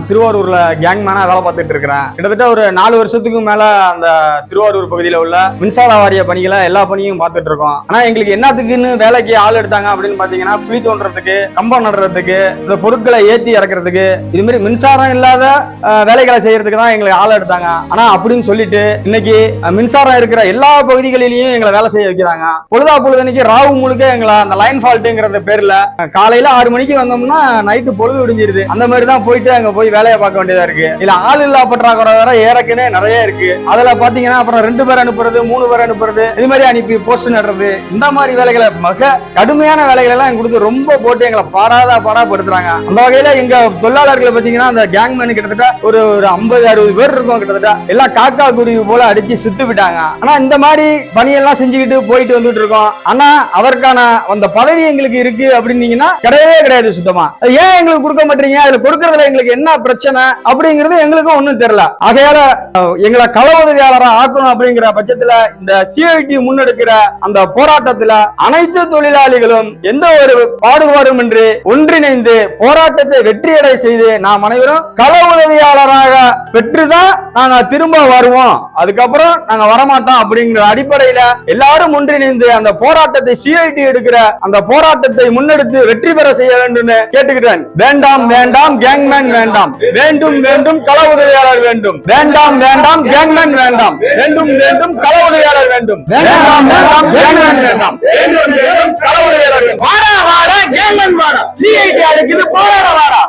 திருவாரூர்ல கேங்மேனா வேலை பார்த்துட்டு இருக்கிறேன். கிட்டத்தட்ட ஒரு 4 வருஷத்துக்கு மேல அந்த திருவாரூர் பகுதியில உள்ள மின்சார வாரிய பணிகளை எல்லா பணியும் பார்த்துட்டு இருக்கோம். ஆனா எங்களுக்கு என்னத்துக்குன்னு வேலைக்கு ஆள் எடுத்தாங்க அப்படின்னு பாத்தீங்கன்னா, குழி தோன்றதுக்கு, கம்பம் நடுறதுக்கு, இந்த பொருட்களை ஏத்தி இறக்குறதுக்கு, இது மாதிரி மின்சாரம் இல்லாத வேலைகளை செய்யறதுக்கு தான் எங்களுக்கு ஆள் எடுத்தாங்க. ஆனா அப்படின்னு சொல்லிட்டு இன்னைக்கு மின்சாரம் இருக்கிற எல்லா பகுதிகளிலையும் எங்களை வேலை செய்ய வைக்கிறாங்க. பொழுதன்னைக்கு ராவு முழுக்க எங்களை அந்த லைன் ஃபால்ட்டுங்கிற பேர்ல காலையில 6 மணிக்கு வந்தோம்னா நைட்டு பொழுது விடிஞ்சிருது. அந்த மாதிரி தான் போயிட்டு அங்க போய் வேலையை பார்க்க வேண்டியதா இருக்கு. இல்ல ஆள் இல்லா பற்றாக்குறை வேற ஏறக்குனே நிறைய இருக்கு. அதுல பாத்தீங்கன்னா அப்புறம் 2 பேர் அனுப்புறது, 3 பேர் அனுப்புறது, இது மாதிரி அனுப்பி போஸ்ட் நடுறது, இந்த மாதிரி வேலைகளை மிக கடுமையான வேலைகள் எல்லாம் எங்க கொடுத்து ரொம்ப போட்டு எங்களை பாடாப்படுத்துறாங்க. அந்த வகையில எங்க தொழிலாளர்களை பாத்தீங்கன்னா அந்த கேங்மேன் கிட்டத்தட்ட ஒரு 50-60 பேர் இருக்கும். கிட்டத்தட்ட எல்லாம் காக்கா குருவி போல அடிச்சு சுத்து விட்டாங்க. ஆனா இந்த மாதிரி பணியெல்லாம் செஞ்சுக்கிட்டு போயிட்டு வந்துட்டு இருக்கோம். ஆனா அதற்கான அந்த பதவி எங்களுக்கு இருக்கு அப்படின்னீங்கன்னா கிடையவே கிடையாது சுத்தமா. ஏன் எங்களுக்கு கொடுக்க மாட்டீங்க, அதுல கொடுக்கறதுல எங்களுக்கு என்ன பிரச்சனை அப்படிங்கிறது எங்களுக்கும் ஒண்ணும் தெரியல. ஆகையால எங்களை கள உதவியாளரா ஆக்கணும் அப்படிங்கிற பட்சத்துல இந்த சிஐடி முன்னெடுக்கிற அந்த போராட்டத்துல அனைத்து தொழிலாளிகளும் எந்த ஒரு பாடுபாடுமின்றி ஒன்றிணைந்து போராட்டத்தை வெற்றியடை செய்து நாம் அனைவரும் கள உதவியாளராக பெற்றுதான் நாங்க திரும்ப வருவோம், அதுக்கப்புறம் நாங்க வரமாட்டோம் அப்படிங்கிற அடிப்படையில எல்லாரும் ஒன்றிணைந்து அந்த போராட்டத்தை சிஐடி எடுக்கிற அந்த போராட்டத்தை முன்னெடுத்து வெற்றி பெற செய்ய வேண்டும் கேட்டுக்கிறேன். வேண்டாம் வேண்டாம் கேங்மேன் வேண்டாம், வேண்டும் வேண்டும் கள உதவியாளர் வேண்டும். வேண்டாம் வேண்டாம் கேங்மேன் வேண்டாம், வேண்டும் வேண்டும் கள உதவியாளர் வேண்டும். வேண்டாம் வேண்டாம் கேங்மேன் வேண்டாம், வேண்டும் வேண்டும் கள உதவியாளர் வேண்டும். வாடா வாடா கேங்மேன் வாடா, சிஐடி அழைக்குது, போராட வாடா.